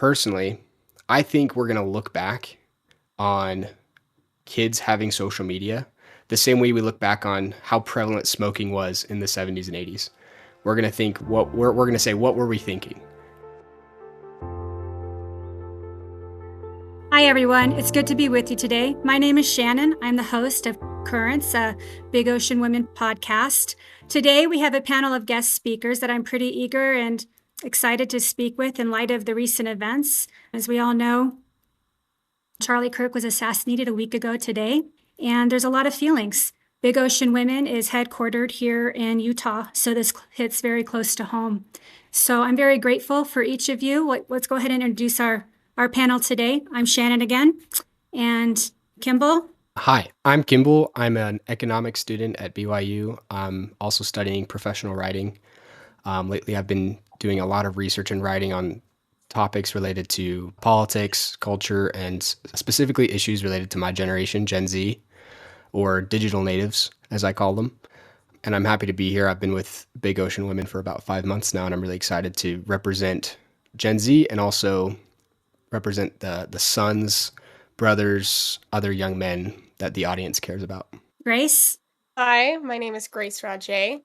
Personally, I think we're going to look back on kids having social media the same way we look back on how prevalent smoking was in the 70s and 80s. We're going to think we're going to say, what were we thinking? Hi, everyone. It's good to be with you today. My name is Shannon. I'm the host of Currents, a Big Ocean Women podcast. Today, we have a panel of guest speakers that I'm pretty eager and excited to speak with in light of the recent events. As we all know, Charlie Kirk was assassinated a week ago today, and there's a lot of feelings. Big Ocean Women is headquartered here in Utah, so this hits very close to home. So I'm very grateful for each of you. Let's go ahead and introduce our panel today. I'm Shannon again, and Kimball. Hi, I'm Kimball. I'm an economics student at BYU. I'm also studying professional writing. Lately, I've been doing a lot of research and writing on topics related to politics, culture, and specifically issues related to my generation, Gen Z, or digital natives, as I call them. And I'm happy to be here. I've been with Big Ocean Women for about 5 months now, and I'm really excited to represent Gen Z and also represent the sons, brothers, other young men that the audience cares about. Grace. Hi, my name is Grace Raje.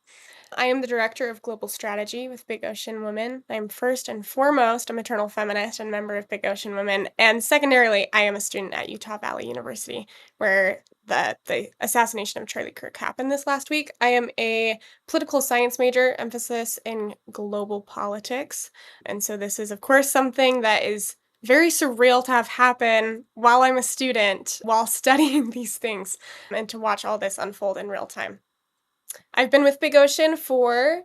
I am the Director of Global Strategy with Big Ocean Women. I'm first and foremost a maternal feminist and member of Big Ocean Women. And secondarily, I am a student at Utah Valley University, where the assassination of Charlie Kirk happened this last week. I am a political science major, emphasis in global politics. And so this is, of course, something that is very surreal to have happen while I'm a student, while studying these things, and to watch all this unfold in real time. I've been with Big Ocean for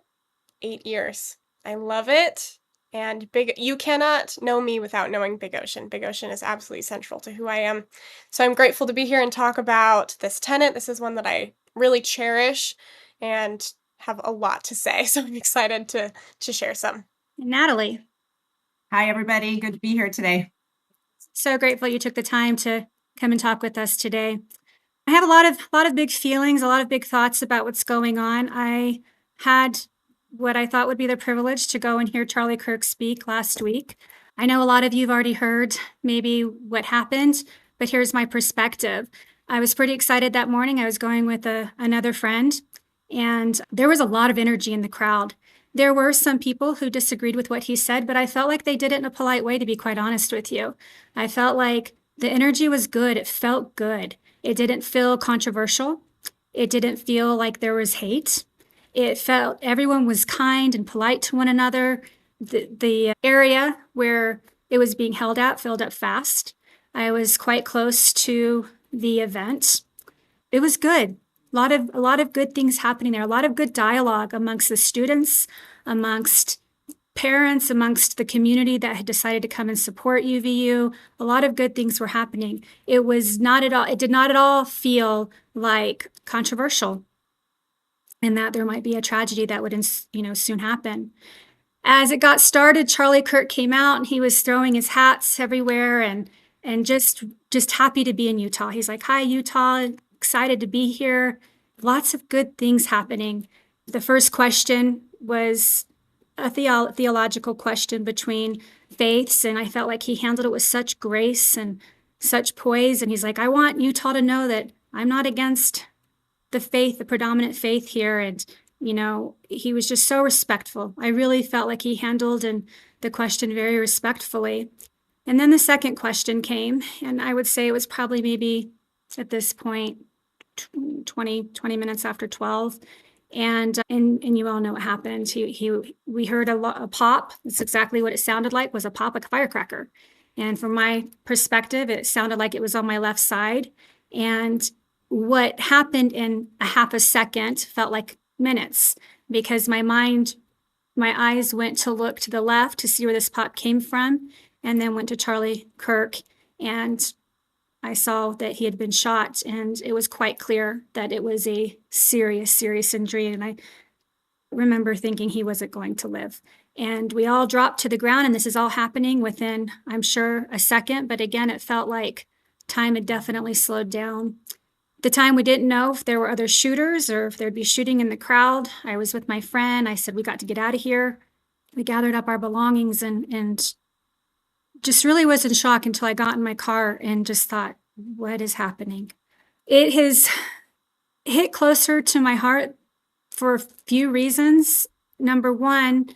8 years. I love it. And you cannot know me without knowing Big Ocean. Big Ocean is absolutely central to who I am. So I'm grateful to be here and talk about this tenet. This is one that I really cherish and have a lot to say. So I'm excited to share some. Natalie. Hi, everybody. Good to be here today. So grateful you took the time to come and talk with us today. I have a lot of big feelings, a lot of big thoughts about what's going on. I had what I thought would be the privilege to go and hear Charlie Kirk speak last week. I know a lot of you have already heard maybe what happened, but here's my perspective. I was pretty excited that morning. I was going with another friend, and there was a lot of energy in the crowd. There were some people who disagreed with what he said, but I felt like they did it in a polite way, to be quite honest with you. I felt like the energy was good. It felt good. It didn't feel controversial. It didn't feel like there was hate. It felt everyone was kind and polite to one another. The area where it was being held at filled up fast. I was quite close to the event. It was good. A lot of good things happening there. A lot of good dialogue amongst the students, amongst parents, amongst the community that had decided to come and support UVU. A lot of good things were happening. It did not at all feel like controversial, and that there might be a tragedy that would, soon happen. As it got started, Charlie Kirk came out and he was throwing his hats everywhere and just happy to be in Utah. He's like, "Hi, Utah, excited to be here." Lots of good things happening. The first question was a theological question between faiths, and I felt like he handled it with such grace and such poise. And he's like, "I want Utah to know that I'm not against the faith, the predominant faith here." And, he was just so respectful. I really felt like he handled the question very respectfully. And then the second question came, and I would say it was probably maybe at this point 20 minutes after 12. And you all know what happened. We heard a pop. That's exactly what it sounded like, was a pop, like a firecracker. And from my perspective, it sounded like it was on my left side. And what happened in a half a second felt like minutes, because my eyes went to look to the left to see where this pop came from, and then went to Charlie Kirk, and I saw that he had been shot, and it was quite clear that it was a serious, serious injury. And I remember thinking he wasn't going to live. And we all dropped to the ground, and this is all happening within, I'm sure, a second. But again, it felt like time had definitely slowed down. At the time, we didn't know if there were other shooters or if there'd be shooting in the crowd. I was with my friend. I said, "We got to get out of here." We gathered up our belongings and just really was in shock until I got in my car and just thought, what is happening? It has hit closer to my heart for a few reasons. Number one,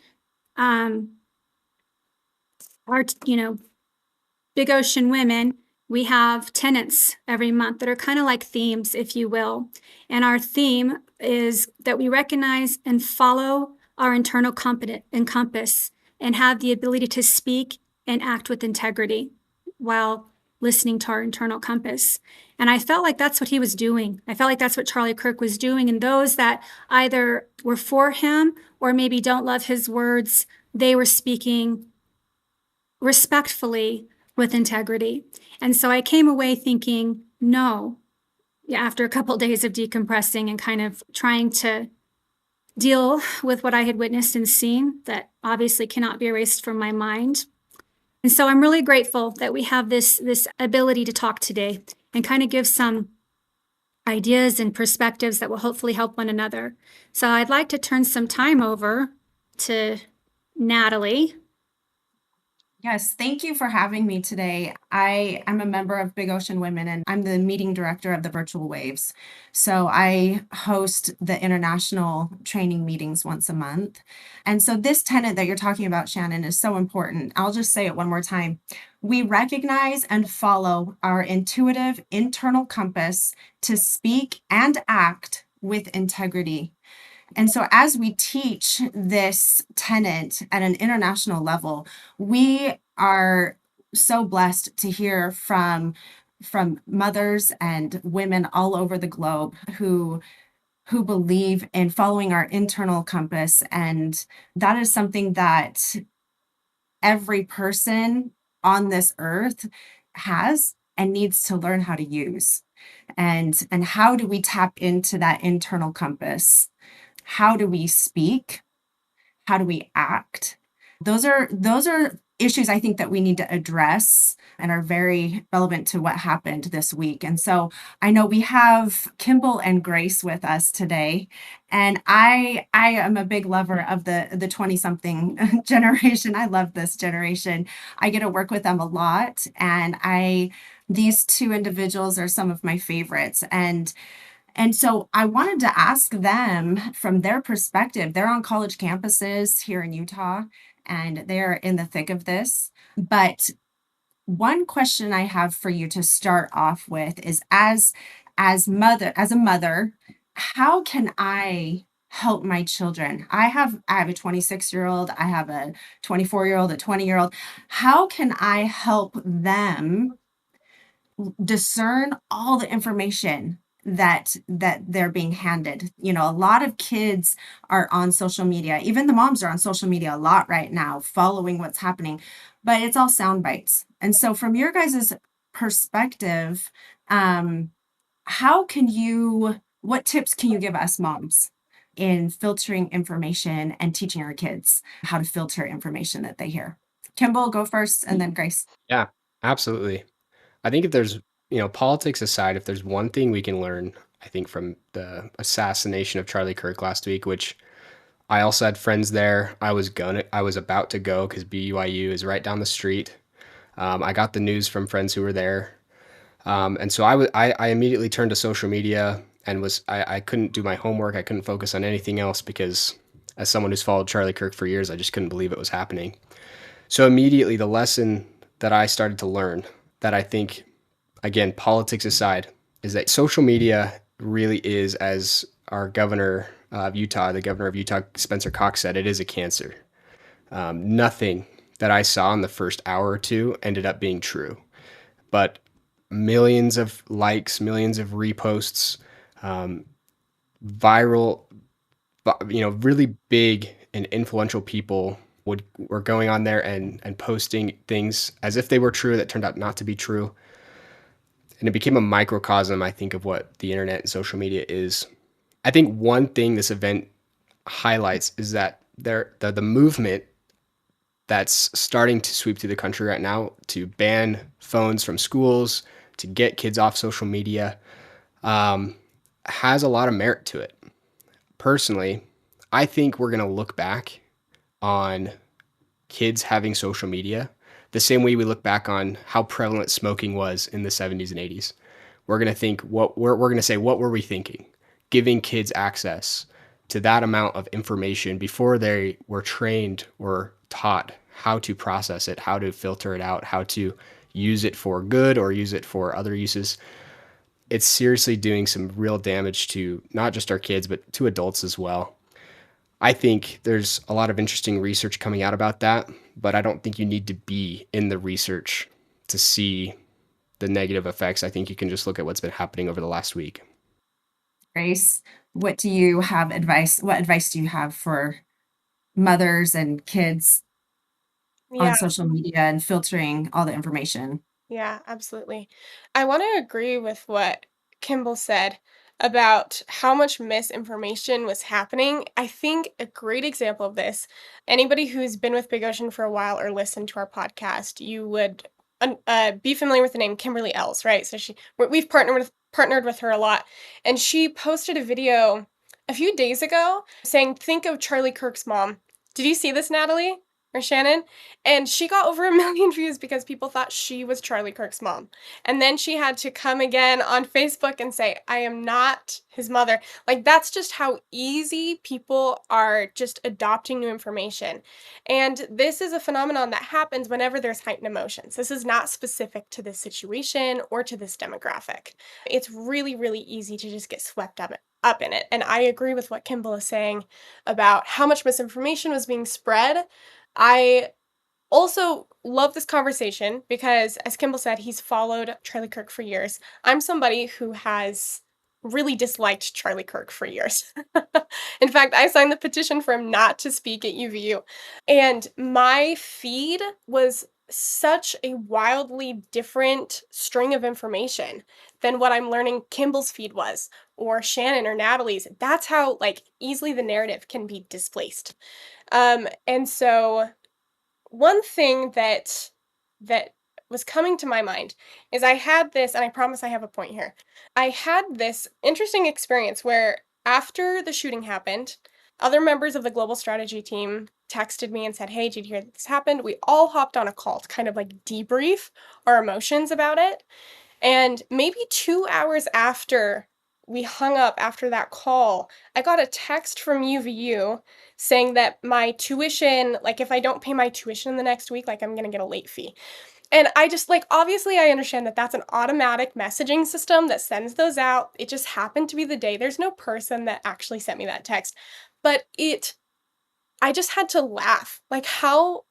our, Big Ocean Women, we have tenets every month that are kind of like themes, if you will. And our theme is that we recognize and follow our internal compass and have the ability to speak and act with integrity while listening to our internal compass. And I felt like that's what he was doing. I felt like that's what Charlie Kirk was doing. And those that either were for him or maybe don't love his words, they were speaking respectfully with integrity. And so I came away thinking, no, after a couple of days of decompressing and kind of trying to deal with what I had witnessed and seen that obviously cannot be erased from my mind. And so I'm really grateful that we have this ability to talk today and kind of give some ideas and perspectives that will hopefully help one another. So I'd like to turn some time over to Natalie. Yes, thank you for having me today. I am a member of Big Ocean Women and I'm the meeting director of the Virtual Waves. So I host the international training meetings once a month. And so this tenet that you're talking about, Shannon, is so important. I'll just say it one more time. We recognize and follow our intuitive internal compass to speak and act with integrity. And so as we teach this tenet at an international level, we are so blessed to hear from mothers and women all over the globe who believe in following our internal compass. And that is something that every person on this earth has and needs to learn how to use. And how do we tap into that internal compass? How do we speak? How do we act? Those are issues I think that we need to address and are very relevant to what happened this week. And so I know we have Kimball and Grace with us today. And I am a big lover of the 20-something generation. I love this generation. I get to work with them a lot. And these two individuals are some of my favorites. And so I wanted to ask them from their perspective. They're on college campuses here in Utah, and they're in the thick of this. But one question I have for you to start off with is as a mother, how can I help my children? I have a 26-year-old, I have a 24-year-old, a 20-year-old. How can I help them discern all the information that they're being handed? A lot of kids are on social media. Even the moms are on social media a lot right now, following what's happening, but it's all sound bites. And so from your guys' perspective, what tips can you give us moms in filtering information and teaching our kids how to filter information that they hear? Kimball, go first, and then Grace. Yeah, absolutely. I think if there's, politics aside, if there's one thing we can learn, I think from the assassination of Charlie Kirk last week, which I also had friends there. I was about to go because BYU is right down the street. I got the news from friends who were there. And so I immediately turned to social media and I couldn't do my homework. I couldn't focus on anything else because as someone who's followed Charlie Kirk for years, I just couldn't believe it was happening. So immediately the lesson that I started to learn that I think, again, politics aside, is that social media really is, as our governor of Utah, the governor of Utah, Spencer Cox, said, it is a cancer. Nothing that I saw in the first hour or two ended up being true. But millions of likes, millions of reposts, viral, really big and influential people were going on there and posting things as if they were true that turned out not to be true. And it became a microcosm, I think, of what the internet and social media is. I think one thing this event highlights is that the movement that's starting to sweep through the country right now to ban phones from schools, to get kids off social media, has a lot of merit to it. Personally, I think we're going to look back on kids having social media The same way we look back on how prevalent smoking was in the 70s and 80s. We're going to think we're going to say, what were we thinking? Giving kids access to that amount of information before they were trained or taught how to process it, how to filter it out, how to use it for good or use it for other uses. It's seriously doing some real damage to not just our kids, but to adults as well. I think there's a lot of interesting research coming out about that, but I don't think you need to be in the research to see the negative effects. I think you can just look at what's been happening over the last week. Grace, what advice do you have for mothers and kids Yeah. on social media and filtering all the information? Yeah, absolutely. I want to agree with what Kimball said about how much misinformation was happening. I think a great example of this, anybody who's been with Big Ocean for a while or listened to our podcast, you would be familiar with the name Kimberly Ells, right? So we've partnered with her a lot, and she posted a video a few days ago saying, "Think of Charlie Kirk's mom." Did you see this, Natalie or Shannon? And she got over 1 million views because people thought she was Charlie Kirk's mom. And then she had to come again on Facebook and say, "I am not his mother." Like, that's just how easy people are just adopting new information. And this is a phenomenon that happens whenever there's heightened emotions. This is not specific to this situation or to this demographic. It's really, really easy to just get swept up in it. And I agree with what Kimball is saying about how much misinformation was being spread. I also love this conversation because, as Kimball said, he's followed Charlie Kirk for years. I'm somebody who has really disliked Charlie Kirk for years. In fact, I signed the petition for him not to speak at UVU. And my feed was such a wildly different string of information than what I'm learning Kimball's feed was, or Shannon or Natalie's. That's how easily the narrative can be displaced. And so one thing that was coming to my mind is I had this, and I promise I have a point here. I had this interesting experience where after the shooting happened, other members of the global strategy team texted me and said, "Hey, did you hear that this happened?" We all hopped on a call to kind of debrief our emotions about it. And maybe 2 hours after we hung up after that call, I got a text from UVU saying that my tuition, if I don't pay my tuition in the next week, I'm going to get a late fee. And I just obviously I understand that that's an automatic messaging system that sends those out. It just happened to be the day. There's no person that actually sent me that text. But I just had to laugh. How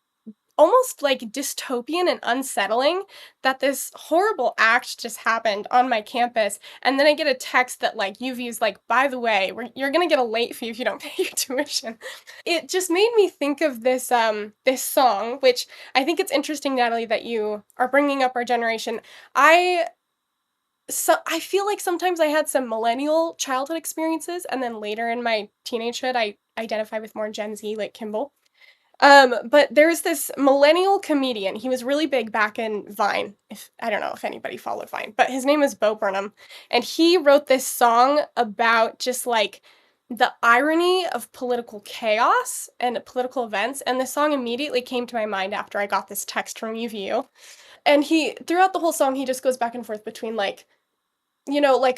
almost dystopian and unsettling that this horrible act just happened on my campus, and then I get a text that UV's by the way, you're gonna get a late fee if you don't pay your tuition. It just made me think of this song, which I think it's interesting, Natalie, that you are bringing up our generation. I feel like sometimes I had some millennial childhood experiences, and then later in my teenagehood I identify with more Gen Z like Kimball. But there's this millennial comedian. He was really big back in Vine. If I don't know if anybody followed Vine, but his name is Bo Burnham, and he wrote this song about just the irony of political chaos and political events. And the song immediately came to my mind after I got this text from UVU. And he throughout the whole song he just goes back and forth between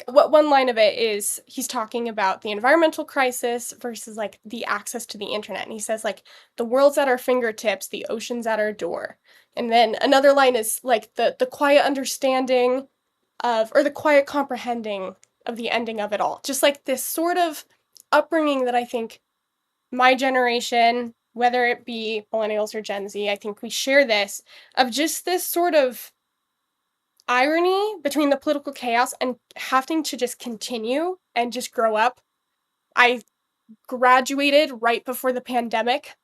what one line of it is he's talking about the environmental crisis versus the access to the internet. And he says the world's at our fingertips, the ocean's at our door. And then another line is the quiet understanding of, or the quiet comprehending of the ending of it all. Just this sort of upbringing that I think my generation, whether it be millennials or Gen Z, I think we share this, of just this sort of irony between the political chaos and having to just continue and just grow up. I graduated right before the pandemic,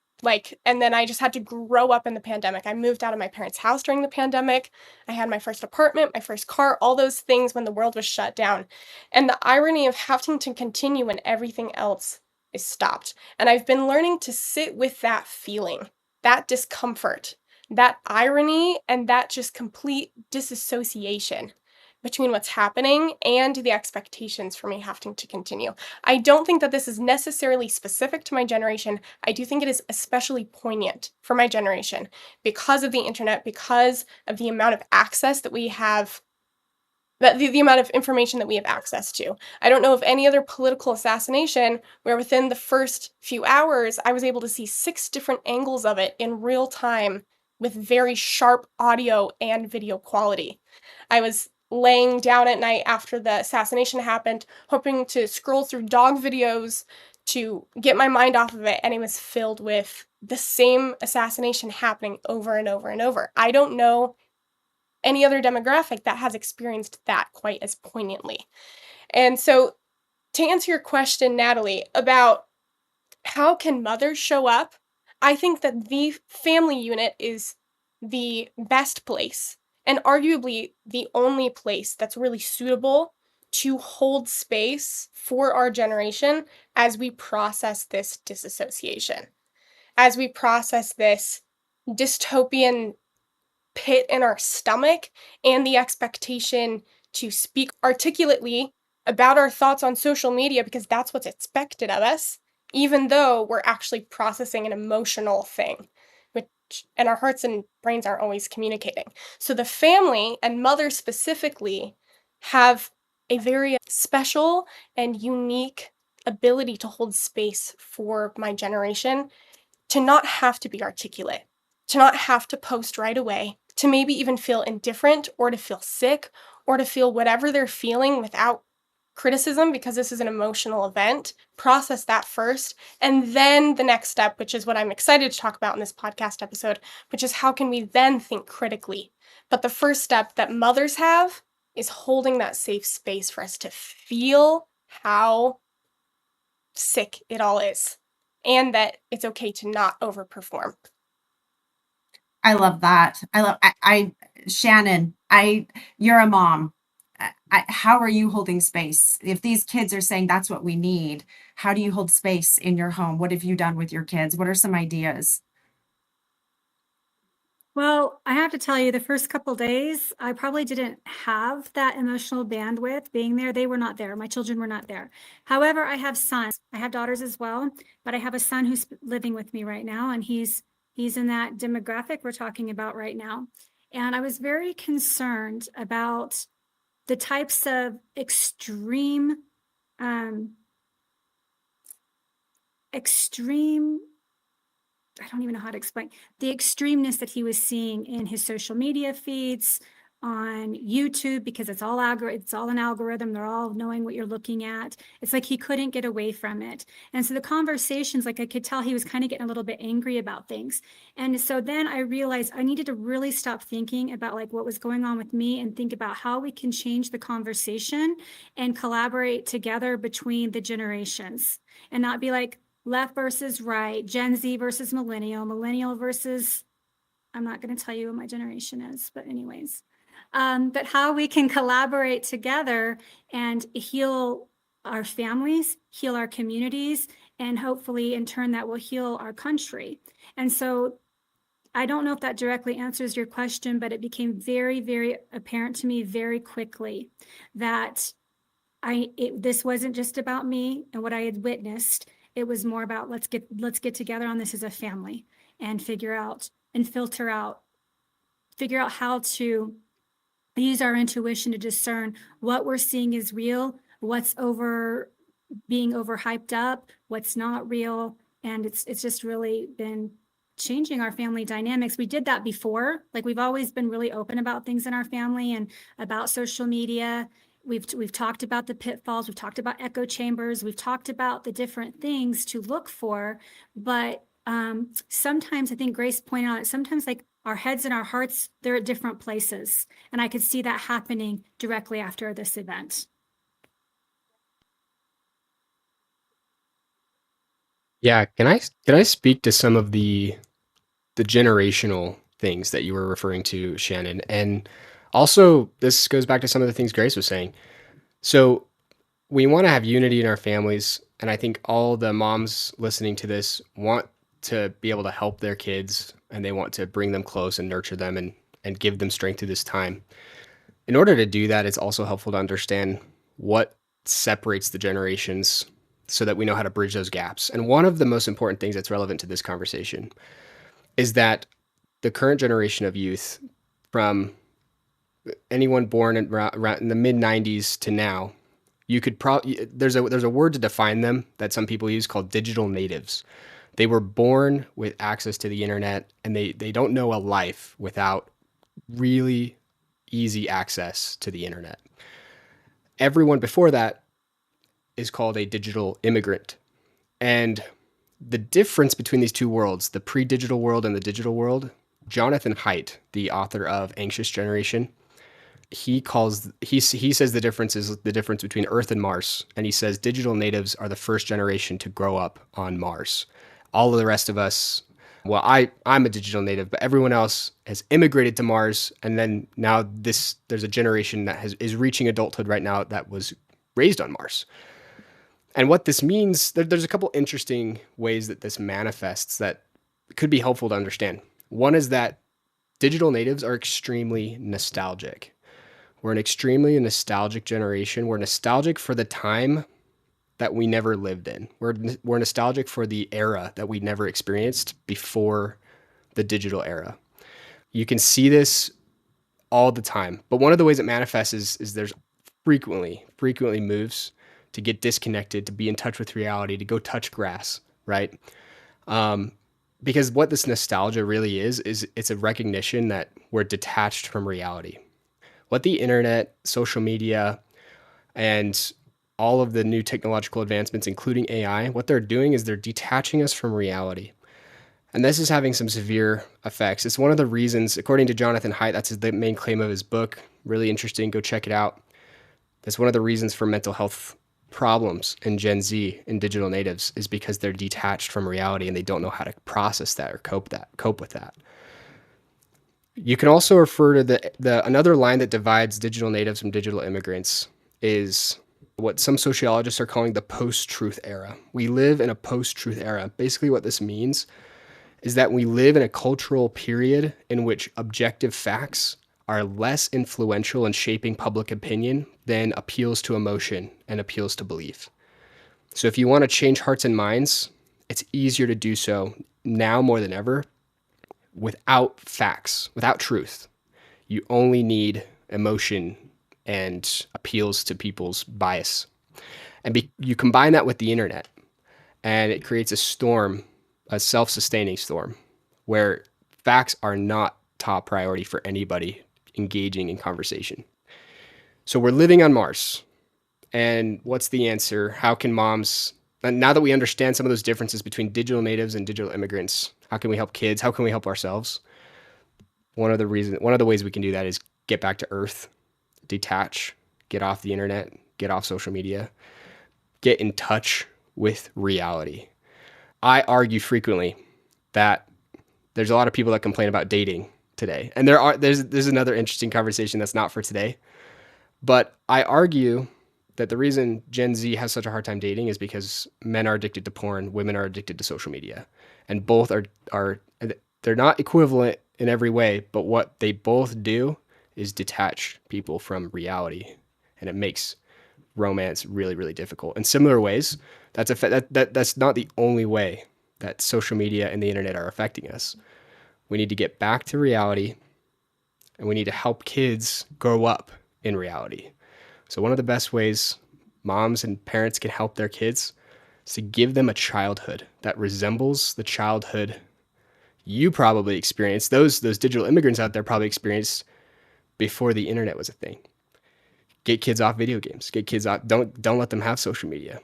and then I just had to grow up in the pandemic. I moved out of my parents' house during the pandemic. I had my first apartment, my first car, all those things when the world was shut down. And the irony of having to continue when everything else is stopped. And I've been learning to sit with that feeling, that discomfort, that irony, and that just complete disassociation between what's happening and the expectations for me having to continue. I don't think that this is necessarily specific to my generation. I do think it is especially poignant for my generation because of the internet, because of the amount of access that we have, that the amount of information that we have access to. I don't know of any other political assassination where within the first few hours, I was able to see 6 different angles of it in real time with very sharp audio and video quality. I was laying down at night after the assassination happened, hoping to scroll through dog videos to get my mind off of it, and it was filled with the same assassination happening over and over and over. I don't know any other demographic that has experienced that quite as poignantly. And so, to answer your question, Natalie, about how can mothers show up, I think that the family unit is the best place and arguably the only place that's really suitable to hold space for our generation as we process this disassociation, as we process this dystopian pit in our stomach and the expectation to speak articulately about our thoughts on social media because that's what's expected of us, even though we're actually processing an emotional thing, which and our hearts and brains aren't always communicating. So the family and mother specifically have a very special and unique ability to hold space for my generation, to not have to be articulate, to not have to post right away, to maybe even feel indifferent or to feel sick or to feel whatever they're feeling without criticism because this is an emotional event. Process that first. And then the next step, which is what I'm excited to talk about in this podcast episode, which is how can we then think critically? But the first step that mothers have is holding that safe space for us to feel how sick it all is and that it's okay to not overperform. I love that. Shannon, you're a mom. How are you holding space? If these kids are saying that's what we need, how do you hold space in your home? What have you done with your kids? What are some ideas? Well, I have to tell you, the first couple days, I probably didn't have that emotional bandwidth being there. They were not there. My children were not there. However, I have sons. I have daughters as well, but I have a son who's living with me right now, and he's in that demographic we're talking about right now. And I was very concerned about the types of extreme I don't even know how to explain the extremeness that he was seeing in his social media feeds, on YouTube, because it's all an algorithm. They're all knowing what you're looking at. It's like he couldn't get away from it. And so the conversations, like I could tell he was kind of getting a little bit angry about things. And so then I realized I needed to really stop thinking about like what was going on with me and think about how we can change the conversation and collaborate together between the generations and not be like left versus right, Gen Z versus millennial versus, I'm not going to tell you what my generation is, but anyways. But how we can collaborate together and heal our families, heal our communities, and hopefully in turn that will heal our country. And so I don't know if that directly answers your question, but it became very, very apparent to me very quickly that this wasn't just about me and what I had witnessed. It was more about let's get together on this as a family and figure out how to use our intuition to discern what we're seeing is real, what's being overhyped up, what's not real. And it's just really been changing our family dynamics. We did that before. Like we've always been really open about things in our family and about social media. We've talked about the pitfalls. We've talked about echo chambers. We've talked about the different things to look for. But sometimes I think Grace pointed out, sometimes like our heads and our hearts, they're at different places. And I could see that happening directly after this event. Yeah, can I speak to some of the generational things that you were referring to, Shannon? And also this goes back to some of the things Grace was saying. So we want to have unity in our families, and I think all the moms listening to this want to be able to help their kids, and they want to bring them close and nurture them and give them strength through this time. In order to do that, it's also helpful to understand what separates the generations so that we know how to bridge those gaps. And one of the most important things that's relevant to this conversation is that the current generation of youth, from anyone born in the mid 90s to now, you could probably there's a word to define them that some people use called digital natives. They were born with access to the internet, and they don't know a life without really easy access to the internet. Everyone before that is called a digital immigrant. And the difference between these two worlds, the pre-digital world and the digital world, Jonathan Haidt, the author of Anxious Generation, he says the difference is the difference between Earth and Mars. And he says digital natives are the first generation to grow up on Mars. All of the rest of us, well, I'm a digital native, but everyone else has immigrated to Mars. And then now there's a generation that is reaching adulthood right now that was raised on Mars. And what this means, there's a couple interesting ways that this manifests that could be helpful to understand. One is that digital natives are extremely nostalgic. We're an extremely nostalgic generation. We're nostalgic for the time that we never lived in. We're nostalgic for the era that we never experienced before the digital era. You can see this all the time. But one of the ways it manifests is there's frequently moves to get disconnected, to be in touch with reality, to go touch grass, right? Because what this nostalgia really is it's a recognition that we're detached from reality. What the internet, social media, and all of the new technological advancements, including AI, what they're doing is they're detaching us from reality. And this is having some severe effects. It's one of the reasons, according to Jonathan Haidt, that's the main claim of his book. Really interesting. Go check it out. That's one of the reasons for mental health problems in Gen Z and digital natives is because they're detached from reality and they don't know how to process that or cope with that. You can also refer to the another line that divides digital natives from digital immigrants is what some sociologists are calling the post-truth era. We live in a post-truth era. Basically what this means is that we live in a cultural period in which objective facts are less influential in shaping public opinion than appeals to emotion and appeals to belief. So if you want to change hearts and minds, it's easier to do so now more than ever without facts, without truth. You only need emotion and appeals to people's bias. And you combine that with the internet, and it creates a storm, a self-sustaining storm, where facts are not top priority for anybody engaging in conversation. So we're living on Mars. And what's the answer? How can moms, now that we understand some of those differences between digital natives and digital immigrants, how can we help kids? How can we help ourselves? One of the ways we can do that is get back to Earth, detach, get off the internet, get off social media, get in touch with reality. I argue frequently that there's a lot of people that complain about dating today. And there's another interesting conversation that's not for today. But I argue that the reason Gen Z has such a hard time dating is because men are addicted to porn, women are addicted to social media. And both are they're not equivalent in every way, but what they both do is detach people from reality. And it makes romance really, really difficult. In similar ways, that's not the only way that social media and the internet are affecting us. We need to get back to reality, and we need to help kids grow up in reality. So one of the best ways moms and parents can help their kids is to give them a childhood that resembles the childhood you probably experienced, those digital immigrants out there probably experienced before the internet was a thing. Get kids off video games. Get kids off. Don't let them have social media.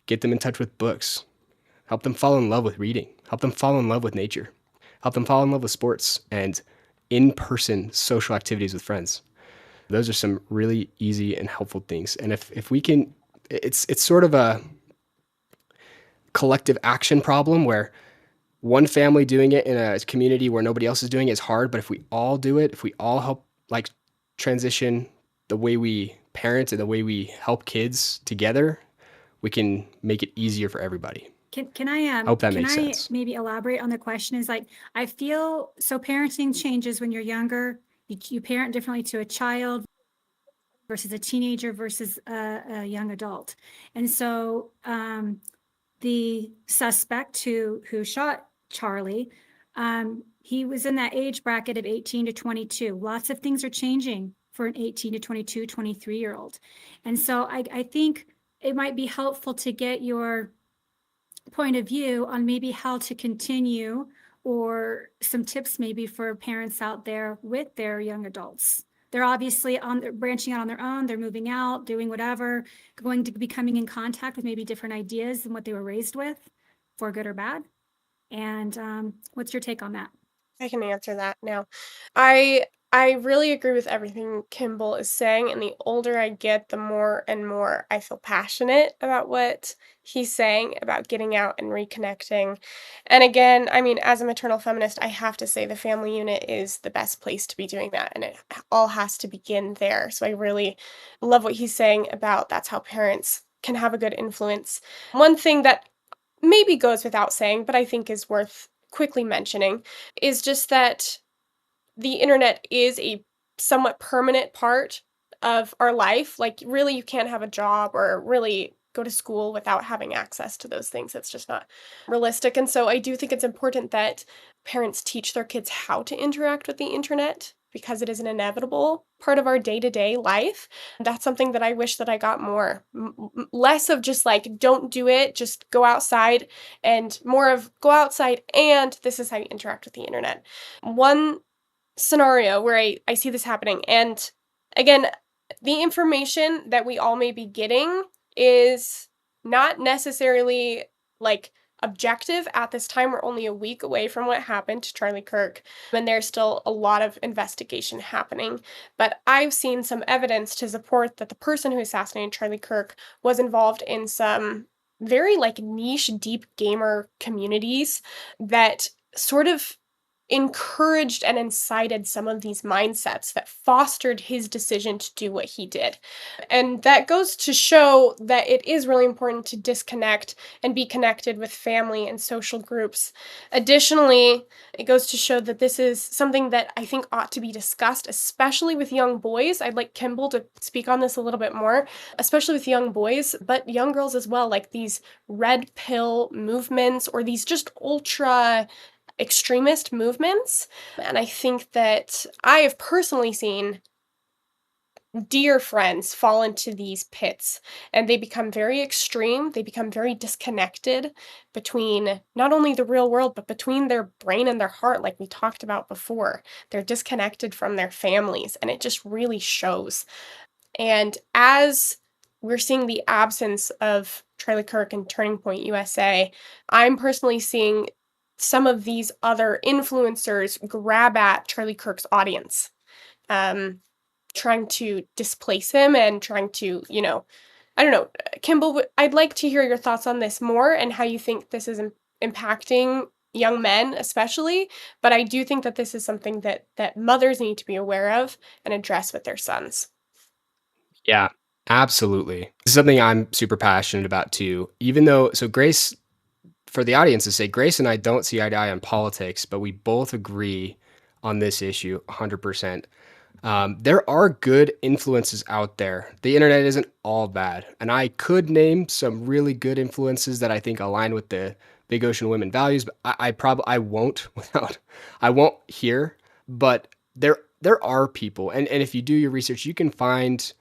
Get them in touch with books. Help them fall in love with reading. Help them fall in love with nature. Help them fall in love with sports and in-person social activities with friends. Those are some really easy and helpful things. And if we can, it's sort of a collective action problem where one family doing it in a community where nobody else is doing it is hard. But if we all do it, if we all help like transition the way we parent and the way we help kids together, we can make it easier for everybody. Can I hope that makes sense. Maybe elaborate on the question? Is like, I feel so parenting changes when you're younger You parent differently to a child versus a teenager versus a young adult. And so the suspect who shot Charlie, he was in that age bracket of 18 to 22. Lots of things are changing for an 18 to 22, 23-year-old. And so I think it might be helpful to get your point of view on maybe how to continue, or some tips maybe for parents out there with their young adults. They're obviously branching out on their own. They're moving out, doing whatever, going to be coming in contact with maybe different ideas than what they were raised with, for good or bad. And what's your take on that? I can answer that now. I really agree with everything Kimball is saying, and the older I get, the more and more I feel passionate about what he's saying about getting out and reconnecting. And again, I mean, as a maternal feminist, I have to say the family unit is the best place to be doing that, and it all has to begin there. So I really love what he's saying about that's how parents can have a good influence. One thing that maybe goes without saying, but I think is worth quickly mentioning, is just that the internet is a somewhat permanent part of our life. Like, really, you can't have a job or really go to school without having access to those things. It's just not realistic. And so I do think it's important that parents teach their kids how to interact with the internet, because it is an inevitable part of our day-to-day life. That's something that I wish that I got more. Less of just like, don't do it, just go outside, and more of go outside and this is how you interact with the internet. One scenario where I see this happening, and again, the information that we all may be getting is not necessarily like objective at this time. We're only a week away from what happened to Charlie Kirk, and there's still a lot of investigation happening. But I've seen some evidence to support that the person who assassinated Charlie Kirk was involved in some very like niche, deep gamer communities that sort of encouraged and incited some of these mindsets that fostered his decision to do what he did. And that goes to show that it is really important to disconnect and be connected with family and social groups. Additionally, it goes to show that this is something that I think ought to be discussed, especially with young boys. I'd like Kimball to speak on this a little bit more, especially with young boys, but young girls as well, like these red pill movements or these just ultra extremist movements. And I think that I have personally seen dear friends fall into these pits, and they become very extreme. They become very disconnected between not only the real world, but between their brain and their heart, like we talked about before. They're disconnected from their families, and it just really shows. And as we're seeing the absence of Charlie Kirk and Turning Point USA, I'm personally seeing some of these other influencers grab at Charlie Kirk's audience, trying to displace him and trying to, I don't know. Kimball, I'd like to hear your thoughts on this more and how you think this is impacting young men especially, but I do think that this is something that mothers need to be aware of and address with their sons. Yeah, absolutely. This is something I'm super passionate about too. Even though, so Grace, for the audience to say, Grace and I don't see eye to eye on politics, but we both agree on this issue 100%. There are good influences out there. The internet isn't all bad. And I could name some really good influences that I think align with the Big Ocean Women values, but I won't I won't here, but there are people. And if you do your research, you can find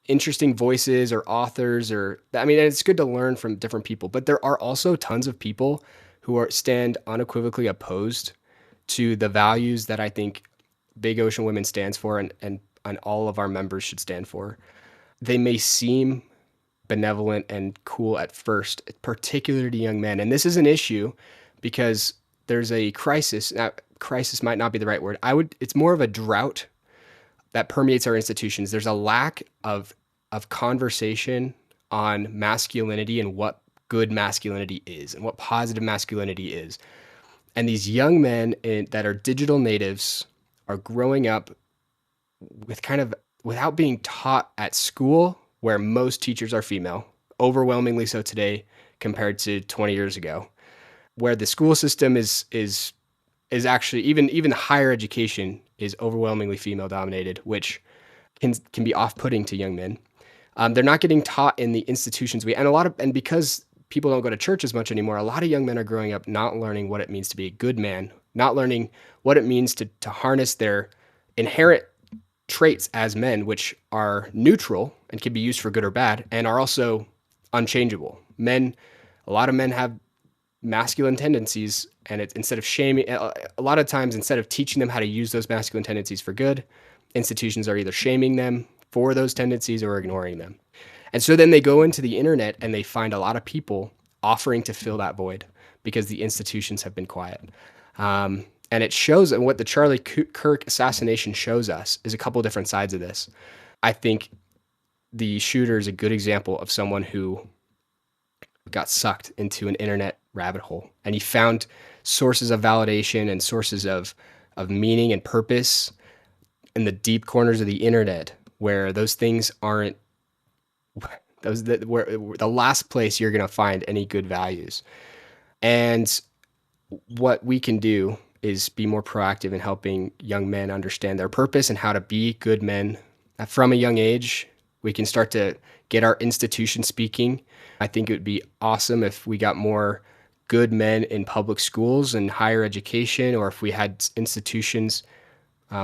interesting voices or authors, or I mean, it's good to learn from different people, but there are also tons of people who stand unequivocally opposed to the values that I think Big Ocean Women stands for, and all of our members should stand for. They may seem benevolent and cool at first, particularly to young men. And this is an issue because there's a crisis. Now, crisis might not be the right word. It's more of a drought that permeates our institutions. There's a lack of conversation on masculinity and what good masculinity is and what positive masculinity is. And these young men that are digital natives are growing up with without being taught at school, where most teachers are female, overwhelmingly so today compared to 20 years ago, where the school system is is actually even higher education is overwhelmingly female dominated, which can be off-putting to young men. They're not getting taught in the institutions and because people don't go to church as much anymore, a lot of young men are growing up not learning what it means to be a good man, not learning what it means to harness their inherent traits as men, which are neutral and can be used for good or bad, and are also unchangeable. A lot of men have masculine tendencies, and instead of shaming, a lot of times, instead of teaching them how to use those masculine tendencies for good, institutions are either shaming them for those tendencies or ignoring them. And so then they go into the internet and they find a lot of people offering to fill that void because the institutions have been quiet. And it shows, and what the Charlie Kirk assassination shows us is a couple different sides of this. I think the shooter is a good example of someone who got sucked into an internet rabbit hole, and he found sources of validation and sources of meaning and purpose in the deep corners of the internet, where those things aren't where the last place you're going to find any good values. And what we can do is be more proactive in helping young men understand their purpose and how to be good men from a young age. We can start to get our institution speaking. I think it would be awesome if we got more good men in public schools and higher education, or if we had institutions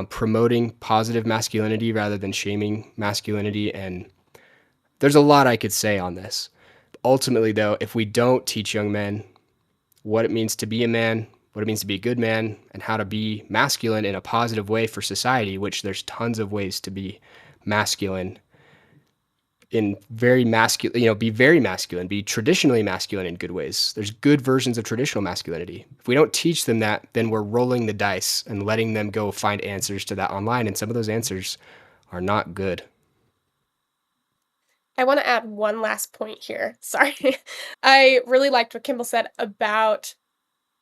promoting positive masculinity rather than shaming masculinity. And there's a lot I could say on this. Ultimately, though, if we don't teach young men what it means to be a man, what it means to be a good man, and how to be masculine in a positive way for society, which there's tons of ways to be masculine, be very masculine, be traditionally masculine in good ways. There's good versions of traditional masculinity. If we don't teach them that, then we're rolling the dice and letting them go find answers to that online, and some of those answers are not good. I want to add one last point here. Sorry. I really liked what Kimball said about,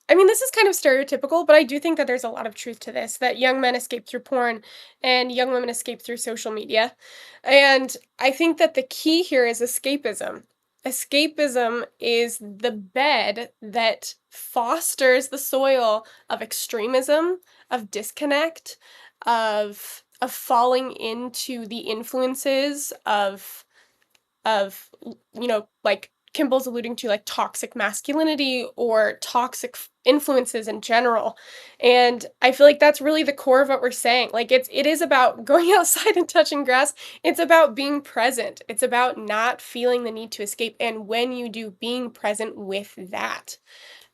this is kind of stereotypical, but I do think that there's a lot of truth to this, that young men escape through porn and young women escape through social media. And I think that the key here is escapism. Escapism is the bed that fosters the soil of extremism, of disconnect, of falling into the influences of like Kimball's alluding to, like toxic masculinity or toxic influences in general. And I feel like that's really the core of what we're saying. Like it is about going outside and touching grass. It's about being present. It's about not feeling the need to escape. And when you do, being present with that.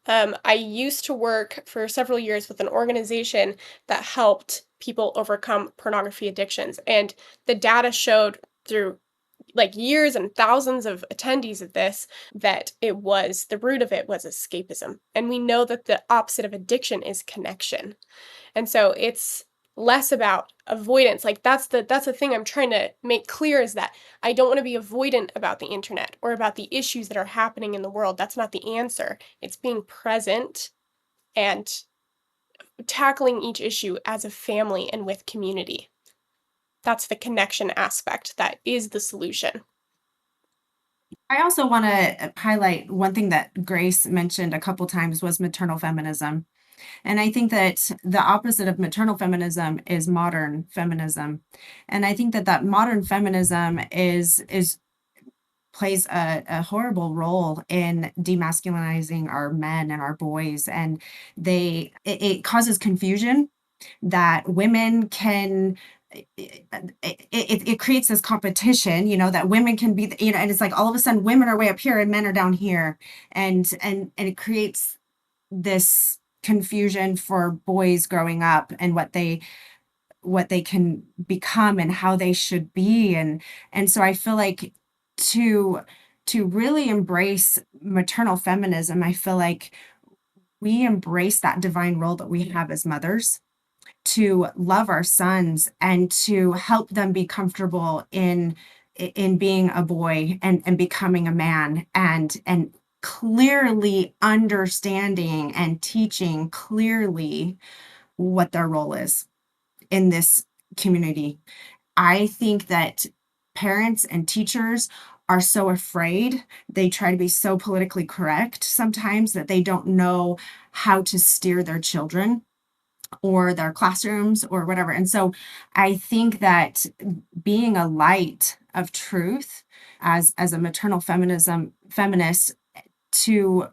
I used to work for several years with an organization that helped people overcome pornography addictions. And the data showed through like years and thousands of attendees of this, that the root of it was escapism. And we know that the opposite of addiction is connection. And so it's less about avoidance. Like that's the thing I'm trying to make clear, is that I don't want to be avoidant about the internet or about the issues that are happening in the world. That's not the answer. It's being present and tackling each issue as a family and with community. That's the connection aspect that is the solution. I also want to highlight one thing that Grace mentioned a couple times was maternal feminism. And I think that the opposite of maternal feminism is modern feminism. And I think that modern feminism plays a horrible role in demasculinizing our men and our boys. And it causes confusion that women can, it creates this competition, that women can be, and it's like all of a sudden women are way up here and men are down here. And it creates this confusion for boys growing up and what they can become and how they should be. And so I feel like to really embrace maternal feminism, I feel like we embrace that divine role that we have as mothers, to love our sons and to help them be comfortable in being a boy and becoming a man, and clearly understanding and teaching clearly what their role is in this community. I think that parents and teachers are so afraid. They try to be so politically correct sometimes that they don't know how to steer their children or their classrooms or whatever. And so I think that being a light of truth as a maternal feminist, to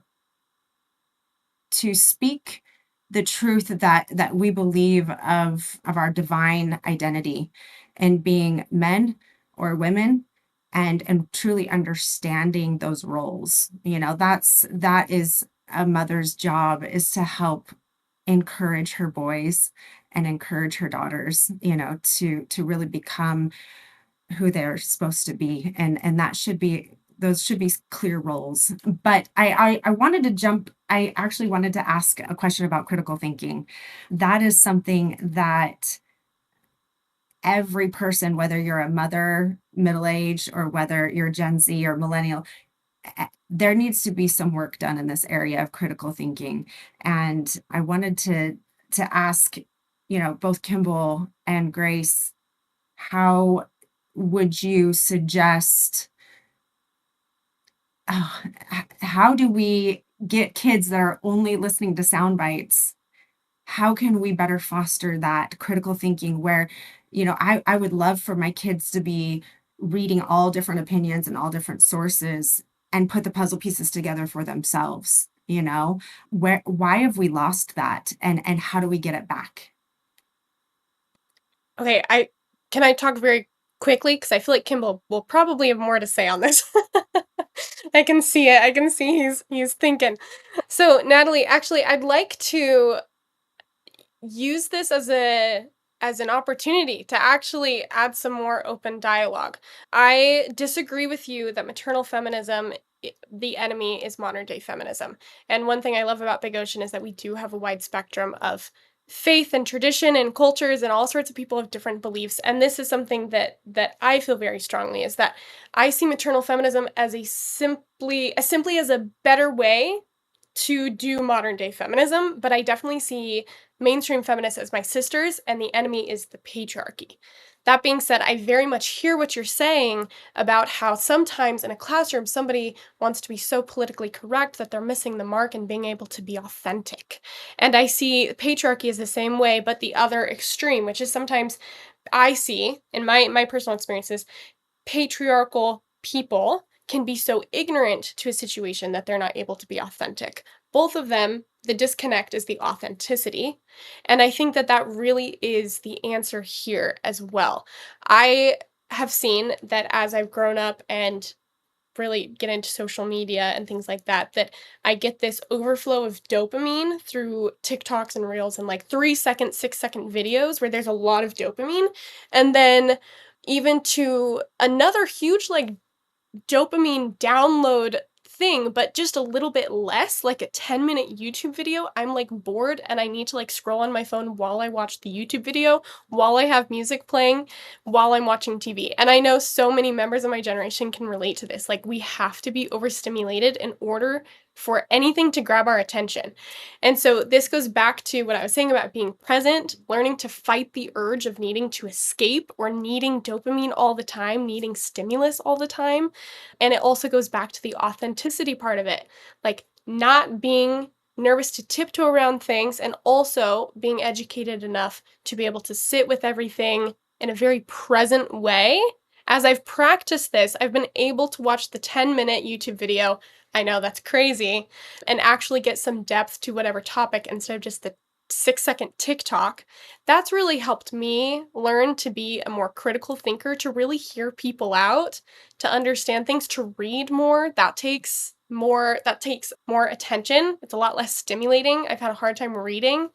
speak the truth that we believe of our divine identity and being men or women, and truly understanding those roles. That is a mother's job, is to help encourage her boys and encourage her daughters, to really become who they're supposed to be. And that should be, those should be clear roles. But I wanted to I actually wanted to ask a question about critical thinking. That is something that every person, whether you're a mother, middle-aged, or whether you're Gen Z or millennial, there needs to be some work done in this area of critical thinking. And I wanted to ask, both Kimball and Grace, how would you suggest, how do we get kids that are only listening to sound bites? How can we better foster that critical thinking where, I would love for my kids to be reading all different opinions and all different sources and put the puzzle pieces together for themselves, why have we lost that, and how do we get it back? Okay, can I talk very quickly, because I feel like Kimball will probably have more to say on this. I can see it. I can see he's thinking. So, Natalie, actually, I'd like to use this as an opportunity to actually add some more open dialogue. I disagree with you that maternal feminism, the enemy is modern day feminism. And one thing I love about Big Ocean is that we do have a wide spectrum of faith and tradition and cultures, and all sorts of people have different beliefs. And this is something that I feel very strongly, is that I see maternal feminism as simply as a better way to do modern day feminism, but I definitely see mainstream feminists as my sisters, and the enemy is the patriarchy. That being said, I very much hear what you're saying about how sometimes in a classroom somebody wants to be so politically correct that they're missing the mark and being able to be authentic. And I see patriarchy as the same way, but the other extreme, which is sometimes I see in my personal experiences, patriarchal people can be so ignorant to a situation that they're not able to be authentic. Both of them, the disconnect is the authenticity. And I think that really is the answer here as well. I have seen that as I've grown up and really get into social media and things like that, that I get this overflow of dopamine through TikToks and Reels and like 3-second, 6-second videos where there's a lot of dopamine. And then even to another huge like dopamine download thing, but just a little bit less, like a 10-minute YouTube video. I'm like bored and I need to like scroll on my phone while I watch the YouTube video, while I have music playing, while I'm watching TV. And I know so many members of my generation can relate to this. Like, we have to be overstimulated in order for anything to grab our attention. And so this goes back to what I was saying about being present, learning to fight the urge of needing to escape or needing dopamine all the time, needing stimulus all the time. And it also goes back to the authenticity part of it, like not being nervous to tiptoe around things, and also being educated enough to be able to sit with everything in a very present way. As I've practiced this, I've been able to watch the 10-minute YouTube video. I know that's crazy, and actually get some depth to whatever topic instead of just the 6-second TikTok. That's really helped me learn to be a more critical thinker, to really hear people out, to understand things, to read more. That takes more attention. It's a lot less stimulating. I've had a hard time reading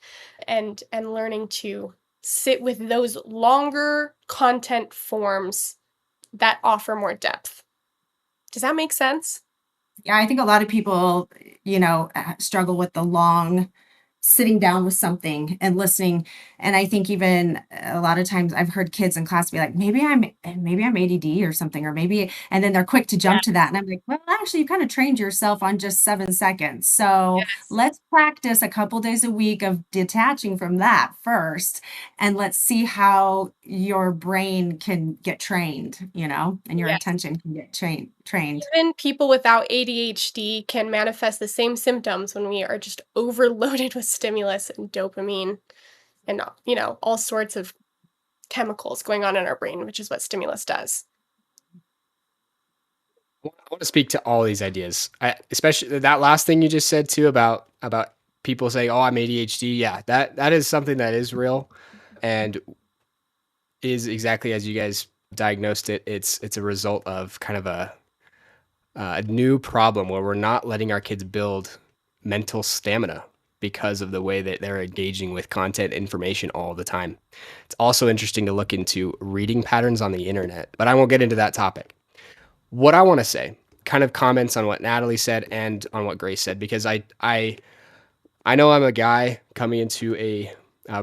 and learning to sit with those longer content forms that offer more depth. Does that make sense? Yeah, I think a lot of people, struggle with the long sitting down with something and listening. And I think even a lot of times I've heard kids in class be like, maybe I'm ADD or something, or maybe, and then they're quick to jump to that. And I'm like, well, actually, you kind of trained yourself on just 7 seconds. So let's practice a couple days a week of detaching from that first. And let's see how your brain can get trained, and your attention can get trained. Even people without ADHD can manifest the same symptoms when we are just overloaded with stimulus and dopamine. and all sorts of chemicals going on in our brain, which is what stimulus does. I want to speak to all these ideas, especially that last thing you just said too about people saying, "Oh, I'm ADHD." Yeah, that is something that is real, and is exactly as you guys diagnosed it. It's a result of kind of a new problem where we're not letting our kids build mental stamina because of the way that they're engaging with content information all the time. It's also interesting to look into reading patterns on the internet, but I won't get into that topic. What I want to say, kind of comments on what Natalie said and on what Grace said, because I know I'm a guy coming into a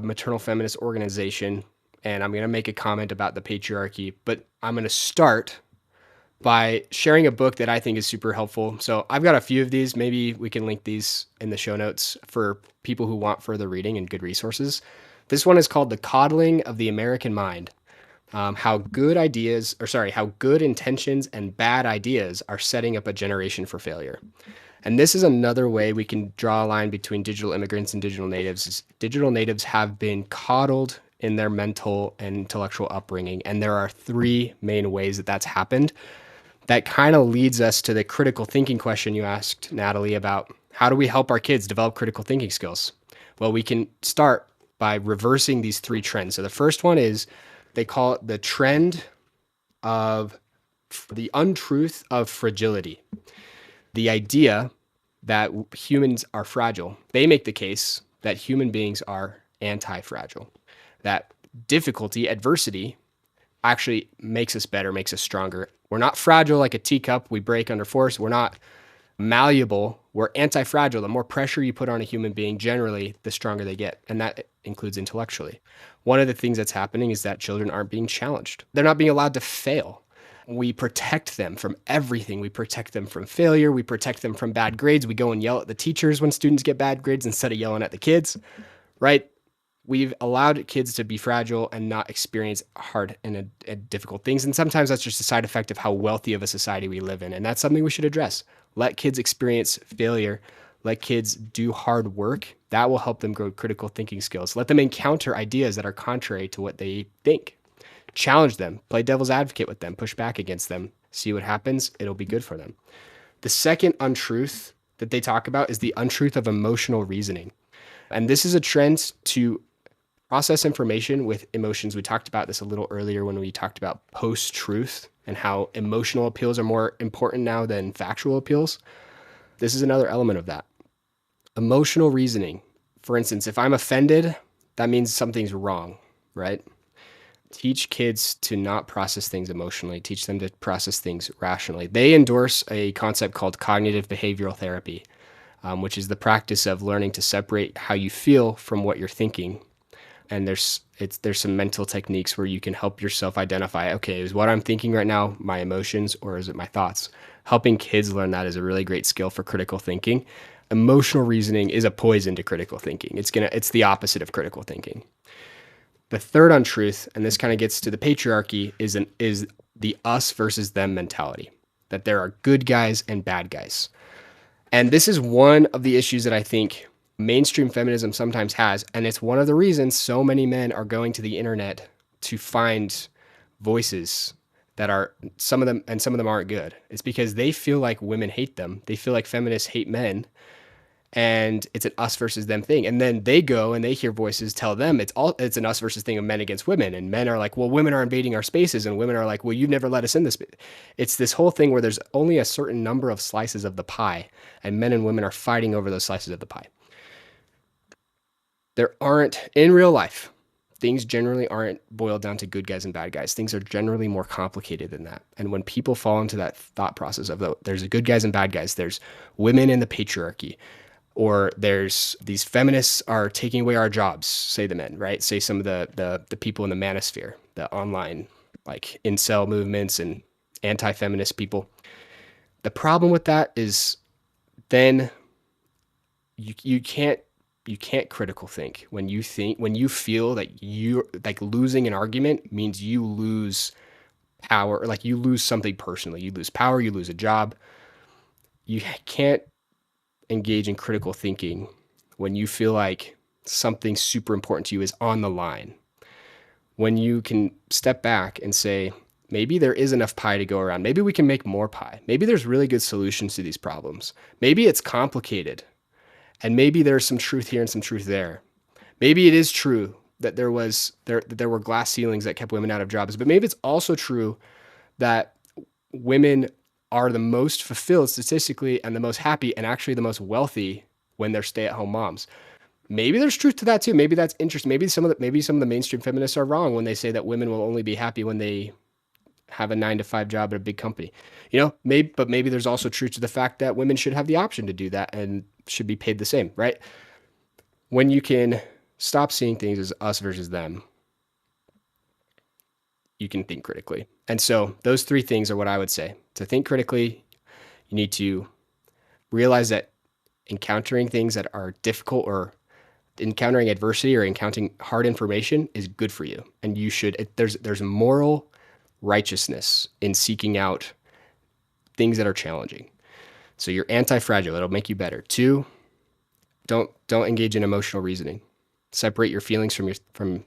maternal feminist organization, and I'm going to make a comment about the patriarchy, but I'm going to start by sharing a book that I think is super helpful. So I've got a few of these. Maybe we can link these in the show notes for people who want further reading and good resources. This one is called The Coddling of the American Mind. How good intentions and bad ideas are setting up a generation for failure. And this is another way we can draw a line between digital immigrants and digital natives. Digital natives have been coddled in their mental and intellectual upbringing. And there are three main ways that that's happened. That kind of leads us to the critical thinking question you asked, Natalie, about how do we help our kids develop critical thinking skills? Well, we can start by reversing these three trends. So the first one is, they call it the trend of the untruth of fragility. The idea that humans are fragile. They make the case that human beings are anti-fragile, that difficulty, adversity, actually makes us better, makes us stronger. We're not fragile like a teacup. We break under force. We're not malleable. We're anti-fragile. The more pressure you put on a human being, generally, the stronger they get. And that includes intellectually. One of the things that's happening is that children aren't being challenged. They're not being allowed to fail. We protect them from everything. We protect them from failure. We protect them from bad grades. We go and yell at the teachers when students get bad grades instead of yelling at the kids, right? We've allowed kids to be fragile and not experience hard and difficult things. And sometimes that's just a side effect of how wealthy of a society we live in. And that's something we should address. Let kids experience failure. Let kids do hard work. That will help them grow critical thinking skills. Let them encounter ideas that are contrary to what they think. Challenge them. Play devil's advocate with them. Push back against them. See what happens. It'll be good for them. The second untruth that they talk about is the untruth of emotional reasoning. And this is a trend to process information with emotions. We talked about this a little earlier when we talked about post-truth and how emotional appeals are more important now than factual appeals. This is another element of that. Emotional reasoning. For instance, if I'm offended, that means something's wrong, right? Teach kids to not process things emotionally. Teach them to process things rationally. They endorse a concept called cognitive behavioral therapy, which is the practice of learning to separate how you feel from what you're thinking. And there's some mental techniques where you can help yourself identify, okay, is what I'm thinking right now my emotions or is it my thoughts? Helping kids learn that is a really great skill for critical thinking. Emotional reasoning is a poison to critical thinking. It's the opposite of critical thinking. The third untruth, and this kind of gets to the patriarchy, is the us versus them mentality, that there are good guys and bad guys. And this is one of the issues that I think mainstream feminism sometimes has, and it's one of the reasons so many men are going to the internet to find voices that are, some of them aren't good. It's because they feel like women hate them. They feel like feminists hate men, and it's an us versus them thing. And then they go and they hear voices tell them it's an us versus thing of men against women. And men are like, well, women are invading our spaces, and women are like, well, you've never let us in this. It's this whole thing where there's only a certain number of slices of the pie, and men and women are fighting over those slices of the pie. There aren't, in real life, things generally aren't boiled down to good guys and bad guys. Things are generally more complicated than that. And when people fall into that thought process of there's good guys and bad guys, there's women in the patriarchy, or there's these feminists are taking away our jobs, say the men, right? Say some of the people in the manosphere, the online like incel movements and anti-feminist people. The problem with that is then you can't critical think when you feel that you're like losing an argument means you lose power, or like you lose something personally. You lose power, you lose a job. You can't engage in critical thinking when you feel like something super important to you is on the line. When you can step back and say, maybe there is enough pie to go around. Maybe we can make more pie. Maybe there's really good solutions to these problems. Maybe it's complicated. And maybe there's some truth here and some truth there. Maybe it is true that there were glass ceilings that kept women out of jobs, but maybe it's also true that women are the most fulfilled statistically and the most happy and actually the most wealthy when they're stay-at-home moms. Maybe there's truth to that too. Maybe that's interesting. Maybe some of the mainstream feminists are wrong when they say that women will only be happy when they have a 9-to-5 job at a big company. Maybe there's also truth to the fact that women should have the option to do that and should be paid the same, right? When you can stop seeing things as us versus them, you can think critically. And so those 3 things are what I would say. To think critically, you need to realize that encountering things that are difficult or encountering adversity or encountering hard information is good for you. And you should, there's moral righteousness in seeking out things that are challenging. So you're anti-fragile. It'll make you better. 2, don't engage in emotional reasoning. Separate your feelings from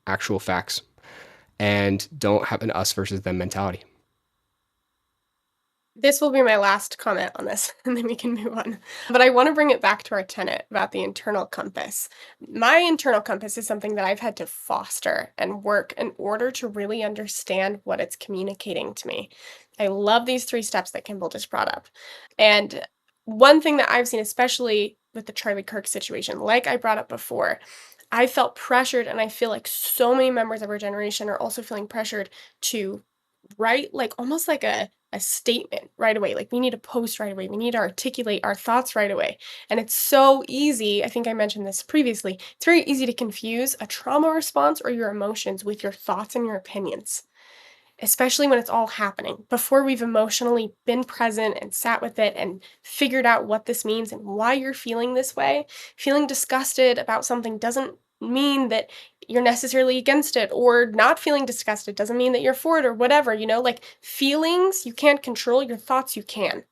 actual facts, and don't have an us versus them mentality. This will be my last comment on this, and then we can move on. But I want to bring it back to our tenet about the internal compass. My internal compass is something that I've had to foster and work in order to really understand what it's communicating to me. I love these 3 steps that Kimball just brought up. And one thing that I've seen, especially with the Charlie Kirk situation, like I brought up before, I felt pressured, and I feel like so many members of our generation are also feeling pressured to write almost like a statement right away. Like, we need to post right away. We need to articulate our thoughts right away. And it's so easy. I think I mentioned this previously. It's very easy to confuse a trauma response or your emotions with your thoughts and your opinions, especially when it's all happening before we've emotionally been present and sat with it and figured out what this means and why you're feeling this way. Feeling disgusted about something doesn't mean that you're necessarily against it, or not feeling disgusted doesn't mean that you're for it, or whatever, like feelings you can't control, your thoughts you can.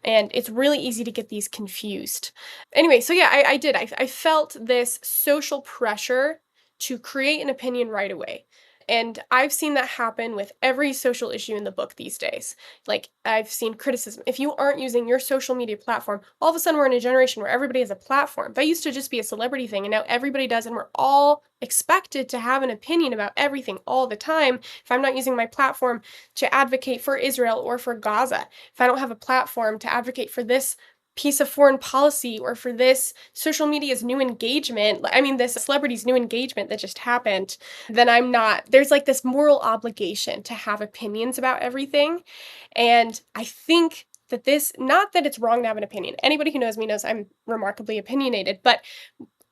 And it's really easy to get these confused. Anyway, so yeah, I did. I felt this social pressure to create an opinion right away. And I've seen that happen with every social issue in the book these days. Like, I've seen criticism. If you aren't using your social media platform, all of a sudden we're in a generation where everybody has a platform. That used to just be a celebrity thing, and now everybody does, and we're all expected to have an opinion about everything all the time. If I'm not using my platform to advocate for Israel or for Gaza, if I don't have a platform to advocate for this piece of foreign policy or for this social media's new engagement, this celebrity's new engagement that just happened, then there's like this moral obligation to have opinions about everything. And I think that not that it's wrong to have an opinion. Anybody who knows me knows I'm remarkably opinionated, but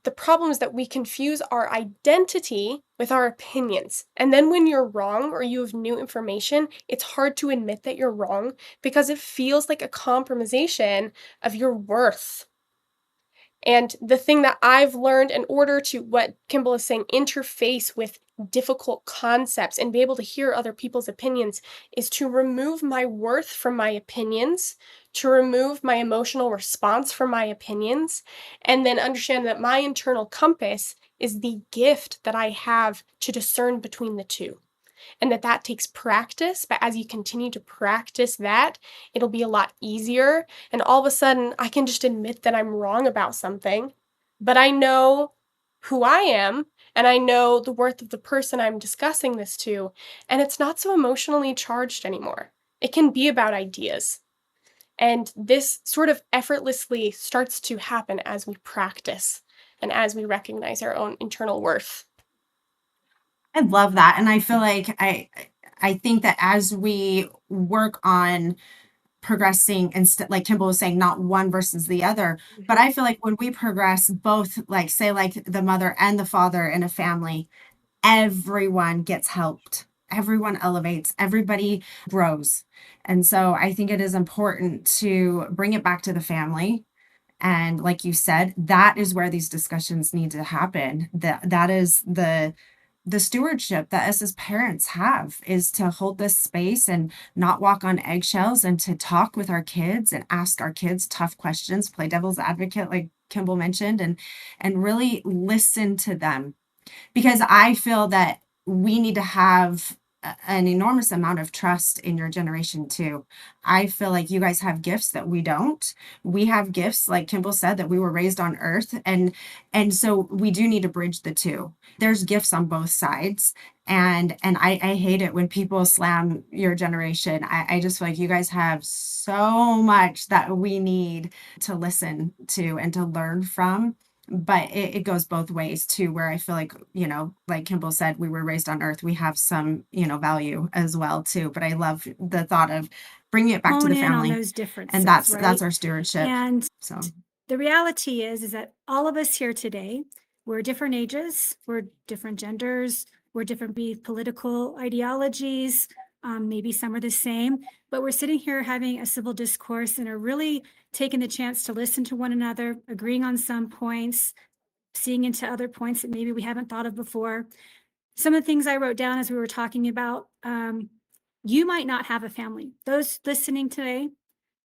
the problem is that we confuse our identity with our opinions. And then when you're wrong or you have new information, it's hard to admit that you're wrong because it feels like a compromisation of your worth. And the thing that I've learned in order to, what Kimball is saying, interface with difficult concepts and be able to hear other people's opinions, is to remove my worth from my opinions, to remove my emotional response from my opinions, and then understand that my internal compass is the gift that I have to discern between the two. And that takes practice, but as you continue to practice that, it'll be a lot easier. And all of a sudden, I can just admit that I'm wrong about something, but I know who I am, and I know the worth of the person I'm discussing this to, and it's not so emotionally charged anymore. It can be about ideas. And this sort of effortlessly starts to happen as we practice and as we recognize our own internal worth. I love that. And I feel like I think that as we work on progressing, and like Kimball was saying, not one versus the other, but I feel like when we progress both, like say like the mother and the father in a family, everyone gets helped, everyone elevates, everybody grows. And so I think it is important to bring it back to the family. And like you said, that is where these discussions need to happen. That is the stewardship that us as parents have, is to hold this space and not walk on eggshells, and to talk with our kids and ask our kids tough questions, play devil's advocate, like Kimball mentioned, and really listen to them, because I feel that we need to have an enormous amount of trust in your generation too. I feel like you guys have gifts that we don't. We have gifts, like Kimball said, that we were raised on earth, and so we do need to bridge the two. There's gifts on both sides, and I hate it when people slam your generation. I just feel like you guys have so much that we need to listen to and to learn from. But it goes both ways too, where I feel like, like Kimball said, we were raised on earth. We have some, value as well too. But I love the thought of bringing it back to Hone the in on family. those differences, And that's right? our stewardship. And So the reality is that all of us here today, we're different ages, we're different genders, we're different political ideologies, maybe some are the same, but we're sitting here having a civil discourse and are really taking the chance to listen to one another, agreeing on some points, seeing into other points that maybe we haven't thought of before. Some of the things I wrote down as we were talking about, you might not have a family. Those listening today,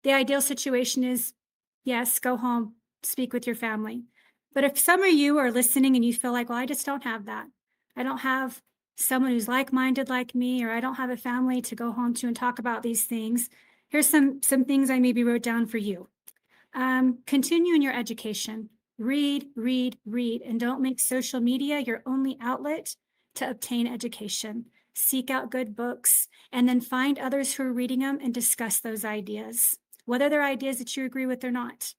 the ideal situation is, yes, go home, speak with your family. But if some of you are listening and you feel like, well, I just don't have that. I don't have someone who's like-minded like me, or I don't have a family to go home to and talk about these things. Here's some things I maybe wrote down for you. Continue in your education. Read, read, read, and don't make social media your only outlet to obtain education. Seek out good books, and then find others who are reading them and discuss those ideas, whether they're ideas that you agree with or not.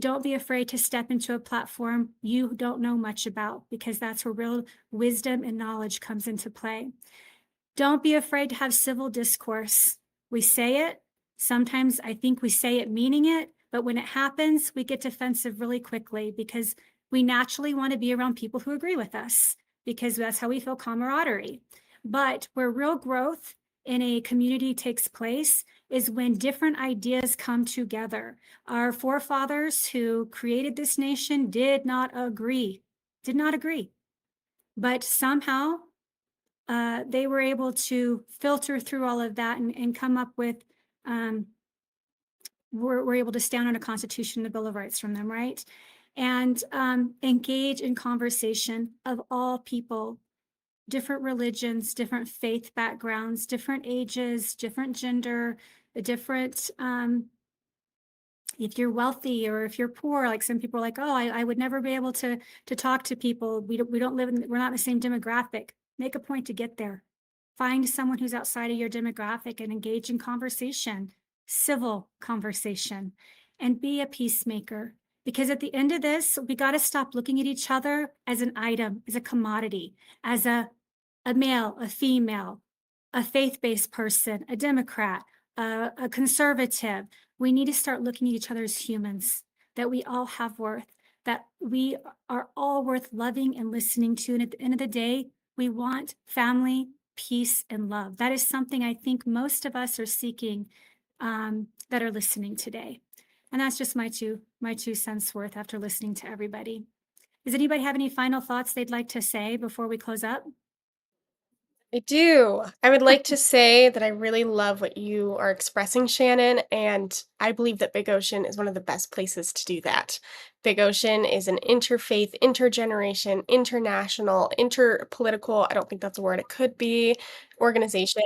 Don't be afraid to step into a platform you don't know much about, because that's where real wisdom and knowledge comes into play. Don't be afraid to have civil discourse. We say it. Sometimes I think we say it meaning it, but when it happens, we get defensive really quickly because we naturally want to be around people who agree with us, because that's how we feel camaraderie. But where real growth in a community takes place is when different ideas come together. Our forefathers who created this nation did not agree, but somehow they were able to filter through all of that and come up with, we're able to stand on a Constitution, the Bill of Rights from them, right? And engage in conversation of all people, different religions, different faith backgrounds, different ages, different gender, different, if you're wealthy or if you're poor, like some people are like, oh, I would never be able to talk to people. We don't live in, we're not in the same demographic. Make a point to get there. Find someone who's outside of your demographic and engage in conversation, civil conversation, and be a peacemaker. Because at the end of this, we got to stop looking at each other as an item, as a commodity, as a male, a female, a faith-based person, a Democrat, a conservative. We need to start looking at each other as humans, that we all have worth, that we are all worth loving and listening to. And at the end of the day, we want family, peace, and love. That is something I think most of us are seeking, that are listening today. And that's just my two cents worth after listening to everybody. Does anybody have any final thoughts they'd like to say before we close up? I do. I would like to say that I really love what you are expressing, Shannon, and I believe that Big Ocean is one of the best places to do that. Big Ocean is an interfaith, intergeneration, international, interpolitical, I don't think that's a word, it could be, organization.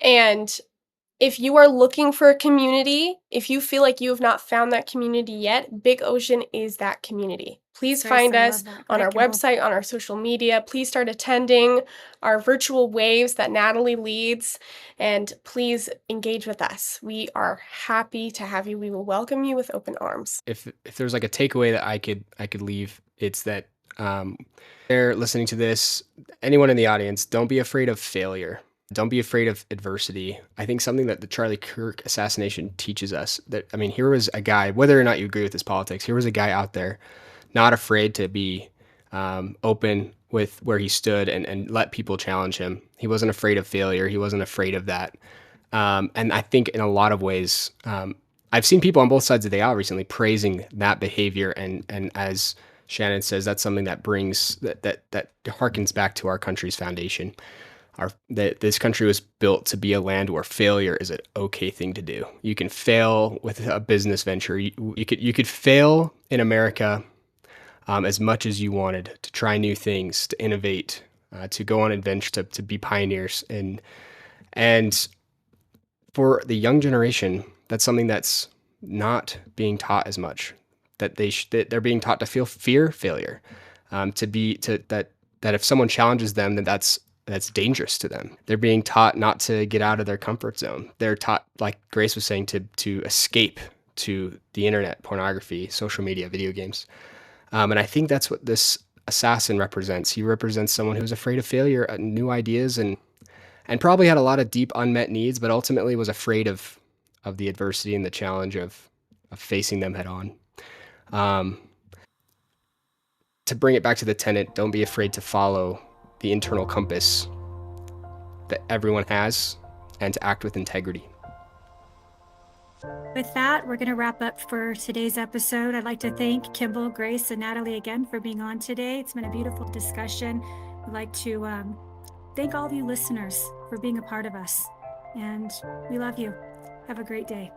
And if you are looking for a community, if you feel like you have not found that community yet, Big Ocean is that community. Please Grace, find I us love that. Go on our ahead, Kimball. website, on our social media. Please start attending our virtual waves that Natalie leads, and please engage with us. We are happy to have you. We will welcome you with open arms. If there's like a takeaway that I could leave, it's that they're listening to this, anyone in the audience, don't be afraid of failure. Don't be afraid of adversity. I think something that the Charlie Kirk assassination teaches us, that, I mean, here was a guy, whether or not you agree with his politics, here was a guy out there not afraid to be open with where he stood and let people challenge him. He wasn't afraid of failure. He wasn't afraid of that. And I think in a lot of ways, I've seen people on both sides of the aisle recently praising that behavior. And as Shannon says, that's something that brings, that harkens back to our country's foundation. This country was built to be a land where failure is an okay thing to do. You can fail with a business venture. You could fail in America as much as you wanted, to try new things, to innovate, to go on adventure, to be pioneers. And for the young generation, that's something that's not being taught as much. That they're being taught to fear failure, that if someone challenges them, then that's dangerous to them. They're being taught not to get out of their comfort zone. They're taught, like Grace was saying, to escape to the internet, pornography, social media, video games. And I think that's what this assassin represents. He represents someone who's afraid of failure, new ideas, and probably had a lot of deep unmet needs, but ultimately was afraid of the adversity and the challenge of facing them head on. To bring it back to the tenet, don't be afraid to follow the internal compass that everyone has, and to act with integrity. With that, we're going to wrap up for today's episode. I'd like to thank Kimball, Grace, and Natalie again for being on today. It's been a beautiful discussion. I'd like to thank all of you listeners for being a part of us. And we love you. Have a great day.